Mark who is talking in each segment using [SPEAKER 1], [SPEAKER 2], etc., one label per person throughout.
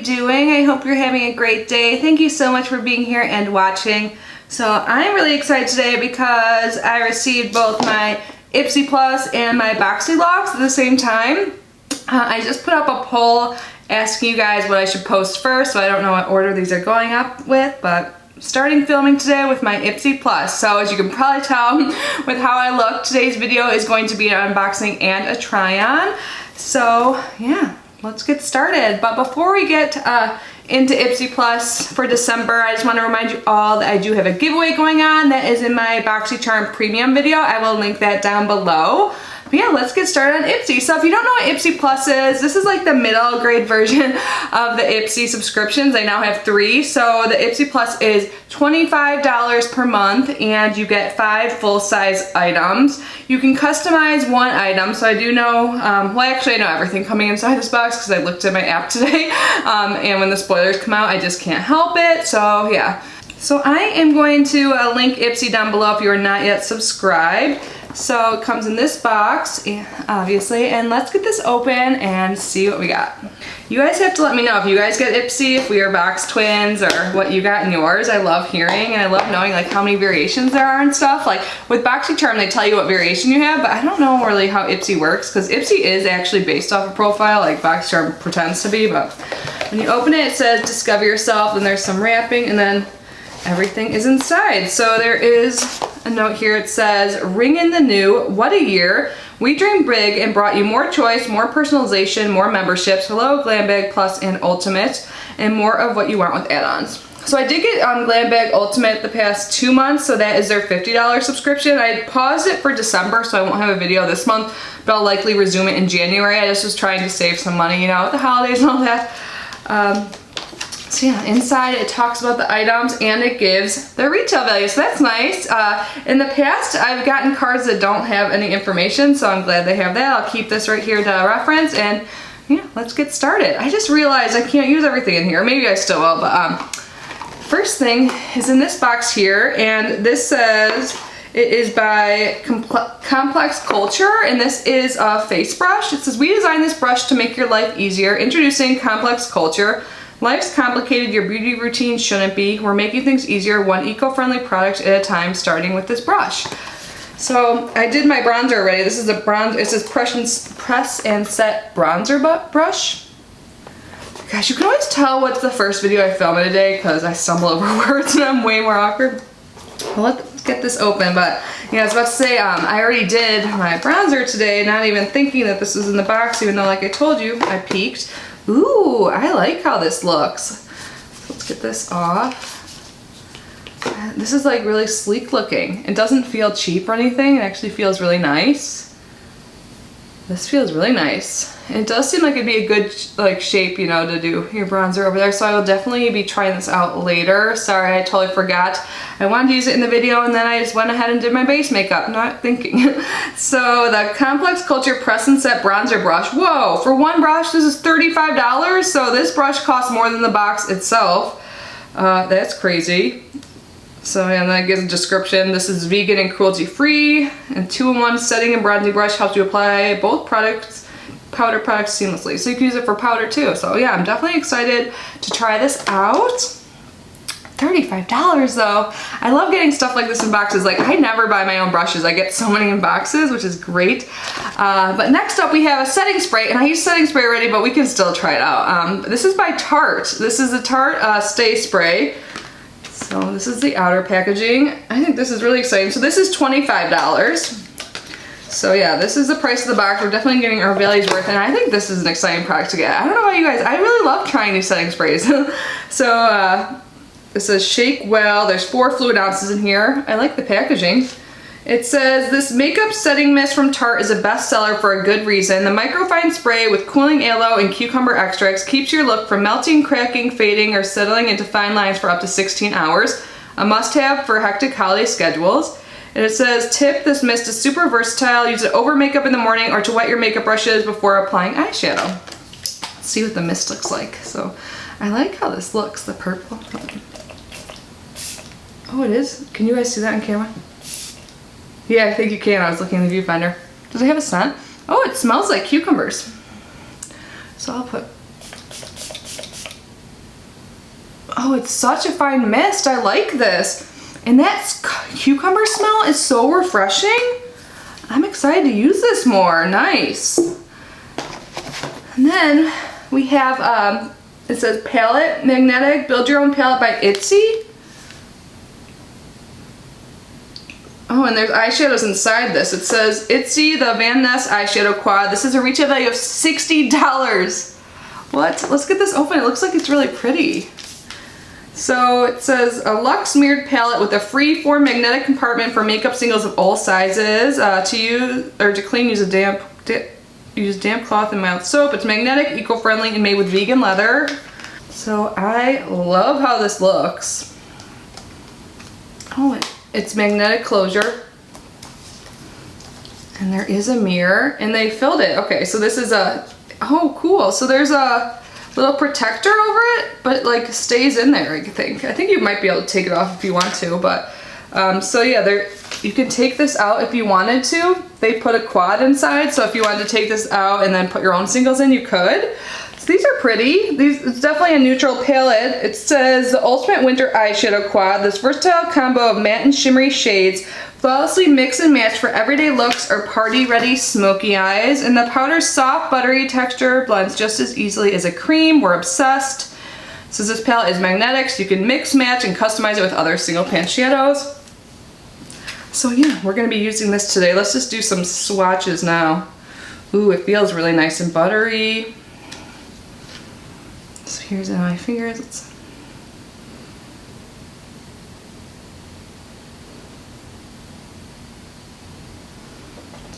[SPEAKER 1] doing? I hope you're having a great day. Thank you so much for being here and watching. So I'm really excited today because I received both my Ipsy Plus and my Boxy Locks at the same time. I just put up a poll asking you guys what I should post first, so I don't know what order these are going up with, but starting filming today with my Ipsy Plus. So as you can probably tell with how I look, today's video is going to be an unboxing and a try-on. So yeah, let's get started. But before we get into Ipsy Plus for December, I just want to remind you all that I do have a giveaway going on that is in my BoxyCharm Premium video. I will link that down below. But yeah, let's get started on Ipsy. So if you don't know what Ipsy Plus is, this is like the middle grade version of the Ipsy subscriptions. I now have 3. So the Ipsy Plus is $25 per month and you get 5 full-size items. You can customize one item. So I do know, well actually I know everything coming inside this box because I looked at my app today. And when the spoilers come out, I just can't help it. So yeah. So I am going to link Ipsy down below if you are not yet subscribed. So it comes in this box, obviously, and let's get this open and see what we got. You guys have to let me know if you guys get Ipsy, if we are box twins, or what you got in yours. I love hearing and I love knowing like how many variations there are and stuff. Like with BoxyCharm, they tell you what variation you have, but I don't know really how Ipsy works because Ipsy is actually based off a profile like BoxyCharm pretends to be, but when you open it, it says discover yourself, and there's some wrapping, and then everything is inside. So there is a note here. It says, ring in the new, what a year. We dreamed big and brought you more choice, more personalization, more memberships, Hello, Glam Bag Plus and Ultimate, and more of what you want with add-ons. So I did get Glam Bag Ultimate the past 2 months, so that is their $50 subscription. I paused it for December, so I won't have a video this month, but I'll likely resume it in January. I just was trying to save some money, you know, with the holidays and all that. So yeah, inside it talks about the items and it gives the retail value, so that's nice. In the past, I've gotten cards that don't have any information, so I'm glad they have that. I'll keep this right here to reference, and yeah, let's get started. I just realized I can't use everything in here. Maybe I still will, but first thing is in this box here, and this says it is by Complex Culture, and this is a face brush. It says, we designed this brush to make your life easier. Introducing Complex Culture. Life's complicated, your beauty routine shouldn't be. We're making things easier, one eco-friendly product at a time, starting with this brush. So I did my bronzer already. This is a bronzer, it says press and set bronzer brush. Gosh, you can always tell what's the first video I film in a day because I stumble over words and I'm way more awkward. Well, let's get this open, but yeah, I was about to say, I already did my bronzer today, not even thinking that this was in the box, even though like I told you, I peeked. Ooh, I like how this looks. So let's get this off. This is like really sleek looking. It doesn't feel cheap or anything. It actually feels really nice. This feels really nice. And it does seem like it'd be a good like shape, you know, to do your bronzer over there. So I will definitely be trying this out later. Sorry, I totally forgot. I wanted to use it in the video and then I just went ahead and did my base makeup, not thinking. So the Complex Culture Press and Set Bronzer Brush. Whoa, for one brush, this is $35. So this brush costs more than the box itself. That's crazy. So yeah, and then it gives a description. This is vegan and cruelty free, and 2-in-1 setting and bronzing brush helps you apply both powder products seamlessly. So you can use it for powder too. So yeah, I'm definitely excited to try this out. $35 though. I love getting stuff like this in boxes. Like I never buy my own brushes. I get so many in boxes, which is great. But next up we have a setting spray, and I use setting spray already, but we can still try it out. This is by Tarte. This is the Tarte Stay Spray. So this is the outer packaging. I think this is really exciting. So this is $25. So yeah, this is the price of the box. We're definitely getting our value's worth, and I think this is an exciting product to get. I don't know about you guys. I really love trying new setting sprays. So it says shake well. There's 4 fluid ounces in here. I like the packaging. It says this makeup setting mist from Tarte is a bestseller for a good reason. The microfine spray with cooling aloe and cucumber extracts keeps your look from melting, cracking, fading, or settling into fine lines for up to 16 hours. A must-have for hectic holiday schedules. And it says, tip, this mist is super versatile. Use it over makeup in the morning or to wet your makeup brushes before applying eyeshadow. Let's see what the mist looks like. So I like how this looks, the purple. Oh, it is? Can you guys see that on camera? Yeah, I think you can. I was looking in the viewfinder. Does it have a scent? Oh, it smells like cucumbers. So I'll put Oh, it's such a fine mist. I like this. And that cucumber smell is so refreshing. I'm excited to use this more. Nice. And then we have, it says palette, magnetic, build your own palette by Ipsy. Oh, and there's eyeshadows inside this. It says Ipsy, the Van Ness eyeshadow quad. This is a retail value of $60. What? Let's get this open. It looks like it's really pretty. So it says a luxe mirrored palette with a free form magnetic compartment for makeup singles of all sizes. To use or to clean, use a damp cloth and mild soap. It's magnetic, eco-friendly, and made with vegan leather. So I love how this looks. Oh, it's magnetic closure. And there is a mirror, and they filled it. Okay, so this is a, oh cool. So there's a little protector over it, but it like stays in there, I think. I think you might be able to take it off if you want to, but so yeah, you can take this out if you wanted to. They put a quad inside, so if you wanted to take this out and then put your own singles in, you could. So these are pretty. It's definitely a neutral palette. It says the ultimate winter eyeshadow quad. This versatile combo of matte and shimmery shades flawlessly mix and match for everyday looks or party-ready smoky eyes. And the powder's soft, buttery texture blends just as easily as a cream. We're obsessed. Since this palette is magnetic, so you can mix, match, and customize it with other single pan shadows. So yeah, we're gonna be using this today. Let's just do some swatches now. Ooh, it feels really nice and buttery. So here's in my fingers.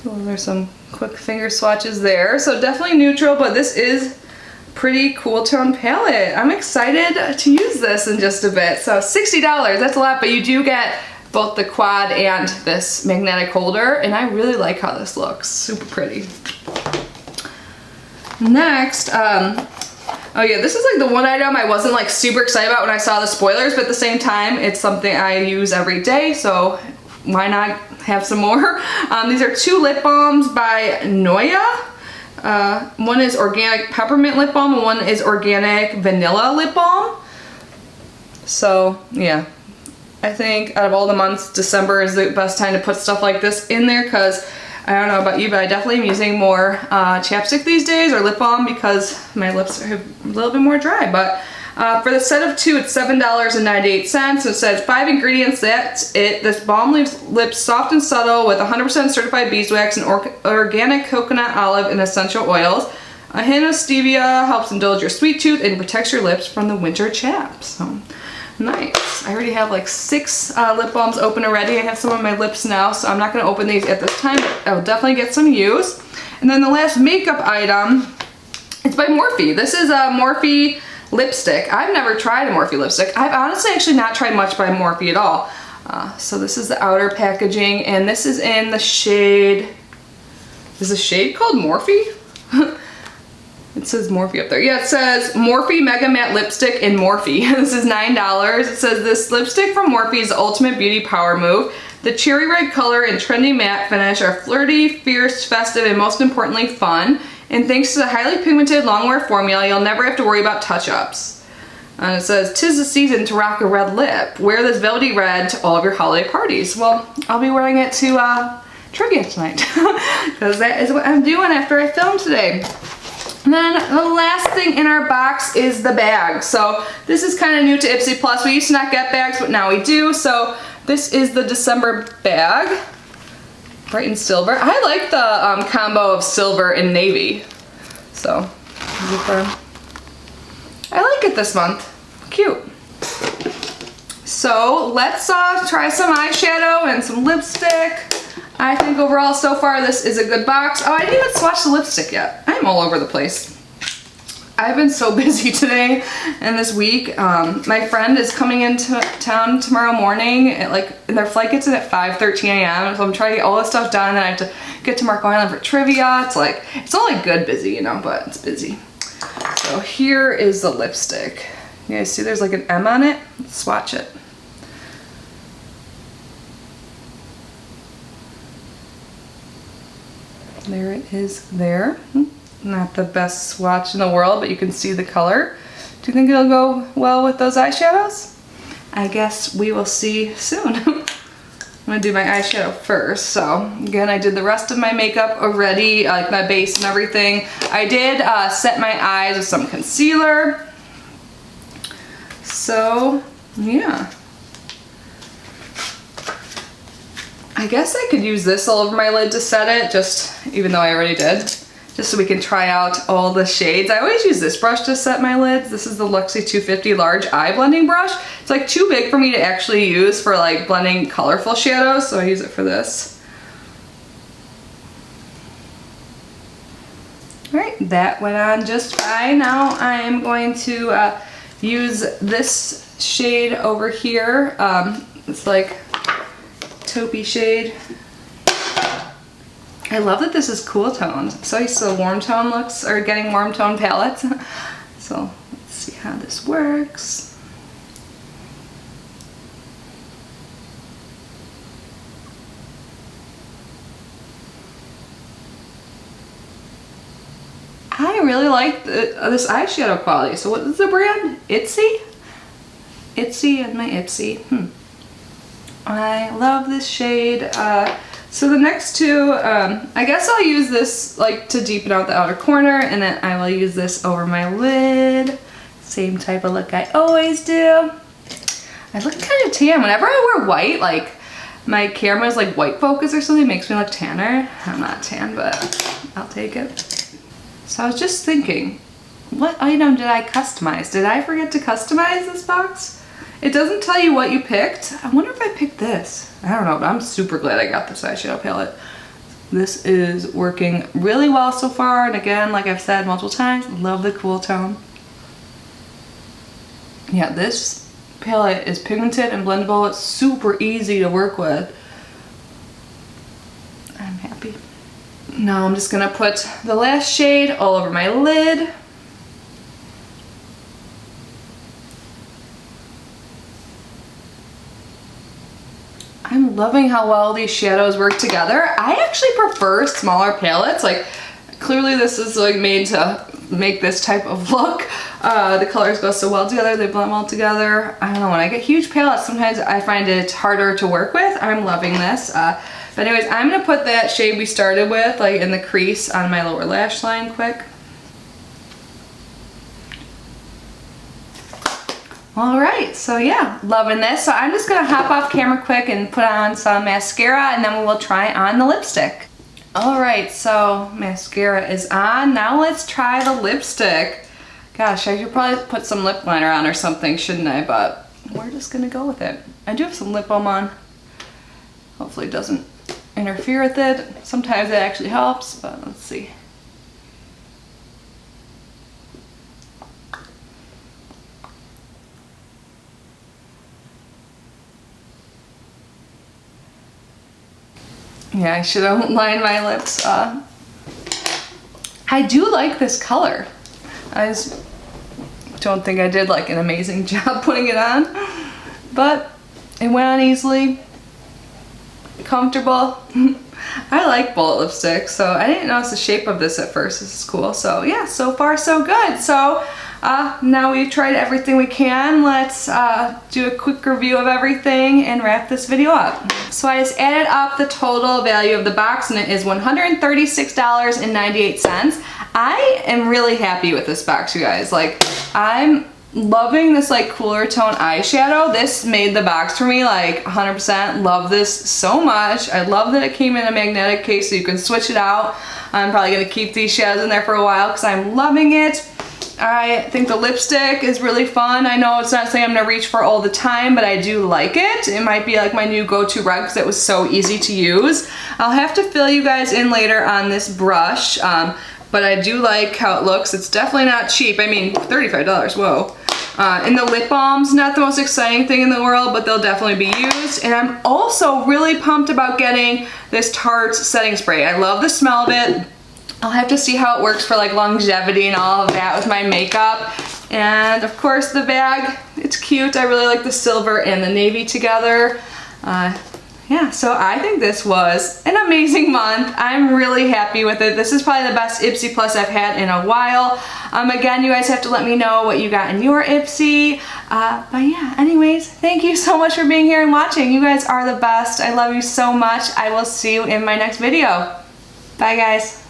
[SPEAKER 1] So those are some quick finger swatches there. So definitely neutral, but this is pretty cool tone palette. I'm excited to use this in just a bit. So $60, that's a lot, but you do get both the quad and this magnetic holder, and I really like how this looks. Super pretty. Next, oh yeah, this is like the one item I wasn't like super excited about when I saw the spoilers, but at the same time, it's something I use every day, so why not have some more? These are 2 lip balms by Noya. One is organic peppermint lip balm and one is organic vanilla lip balm. So yeah, I think out of all the months, December is the best time to put stuff like this in there, because I don't know about you, but I definitely am using more chapstick these days, or lip balm, because my lips are a little bit more dry. But for the set of 2, it's $7.98. So it says 5 ingredients, that's it. This balm leaves lips soft and subtle with 100% certified beeswax and organic coconut, olive, and essential oils. A hint of stevia helps indulge your sweet tooth and protects your lips from the winter chaps. So nice. I already have like 6 lip balms open already. I have some on my lips now, so I'm not going to open these at this time, but I'll definitely get some use. And then the last makeup item, it's by Morphe. This is a Morphe lipstick. I've never tried a Morphe lipstick. I've honestly actually not tried much by Morphe at all. So this is the outer packaging, and this is in the shade, is the shade called Morphe? It says Morphe up there. Yeah, it says Morphe Mega Matte Lipstick in Morphe. This is $9. It says this lipstick from Morphe is the ultimate beauty power move. The cherry red color and trendy matte finish are flirty, fierce, festive, and most importantly, fun. And thanks to the highly pigmented long-wear formula, you'll never have to worry about touch-ups. And it says, 'tis the season to rock a red lip. Wear this velvety red to all of your holiday parties. Well, I'll be wearing it to trivia tonight, because that is what I'm doing after I film today. And then the last thing in our box is the bag. So this is kind of new to Ipsy Plus. We used to not get bags, but now we do. So this is the December bag, bright and silver. I like the combo of silver and navy. So I like it this month. Cute. So let's try some eyeshadow and some lipstick. I think overall so far this is a good box. Oh, I didn't even swatch the lipstick yet. I'm all over the place. I've been so busy today and this week. My friend is coming into town tomorrow morning at and their flight gets in at 5:13 a.m. So I'm trying to get all this stuff done, and I have to get to Marco Island for trivia. It's all like good busy, you know, but it's busy. So here is the lipstick. You guys see there's like an M on it? Let's swatch it. There it is there. Not the best swatch in the world, but you can see the color. Do you think it'll go well with those eyeshadows? I guess we will see soon. I'm gonna do my eyeshadow first. So again, I did the rest of my makeup already, like my base and everything. I did set my eyes with some concealer. So yeah. I guess I could use this all over my lid to set it, just even though I already did, just so we can try out all the shades. I always use this brush to set my lids. This is the Luxie 250 large eye blending brush. It's like too big for me to actually use for like blending colorful shadows, so I use it for this. All right, that went on just fine. Now I am going to use this shade over here. It's like taupey shade. I love that this is cool toned. So used to warm tone looks, or getting warm tone palettes. So let's see how this works. I really like this eyeshadow quality. So what is the brand? Ipsy? Ipsy and my Ipsy. I love this shade. So the next two, I guess I'll use this like to deepen out the outer corner, and then I will use this over my lid. Same type of look I always do. I look kind of tan. Whenever I wear white, like my camera's like white focus or something, makes me look tanner. I'm not tan, but I'll take it. So I was just thinking, what item did I customize? Did I forget to customize this box? It doesn't tell you what you picked. I wonder if I picked this. I don't know, but I'm super glad I got this eyeshadow palette. This is working really well so far, and again, like I've said multiple times, love the cool tone. Yeah, this palette is pigmented and blendable. It's super easy to work with. I'm happy. Now I'm just gonna put the last shade all over my lid. I'm loving how well these shadows work together. I actually prefer smaller palettes. Like, clearly this is like made to make this type of look. The colors go so well together, they blend well together. I don't know, when I get huge palettes, sometimes I find it harder to work with. I'm loving this. But anyways, I'm gonna put that shade we started with like in the crease on my lower lash line quick. All right, so yeah, loving this. So I'm just gonna hop off camera quick and put on some mascara, and then we will try on the lipstick. All right, so mascara is on. Now let's try the lipstick. Gosh, I should probably put some lip liner on or something, shouldn't I? But we're just gonna go with it. I do have some lip balm on. Hopefully it doesn't interfere with it. Sometimes it actually helps, but let's see. Yeah, I should have lined my lips. I do like this color. I just don't think I did like an amazing job putting it on, but it went on easily, comfortable. I like bullet lipstick, so I didn't notice the shape of this at first. This is cool. So yeah, so far so good. So now we've tried everything we can. Let's do a quick review of everything and wrap this video up. So I just added up the total value of the box, and it is $136.98. I am really happy with this box, you guys. Like, I'm loving this like cooler tone eyeshadow. This made the box for me like 100%. Love this so much. I love that it came in a magnetic case so you can switch it out. I'm probably gonna keep these shadows in there for a while because I'm loving it. I think the lipstick is really fun. I know it's not something I'm gonna reach for all the time, but I do like it. It might be like my new go-to rug because it was so easy to use. I'll have to fill you guys in later on this brush, but I do like how it looks. It's definitely not cheap. I mean, $35, whoa. And the lip balm's not the most exciting thing in the world, but they'll definitely be used. And I'm also really pumped about getting this Tarte setting spray. I love the smell of it. I'll have to see how it works for like longevity and all of that with my makeup. And of course the bag, it's cute. I really like the silver and the navy together. yeah, so I think this was an amazing month. I'm really happy with it. This is probably the best Ipsy Plus I've had in a while. Again, you guys have to let me know what you got in your Ipsy. But yeah, anyways, thank you so much for being here and watching. You guys are the best. I love you so much. I will see you in my next video. Bye, guys.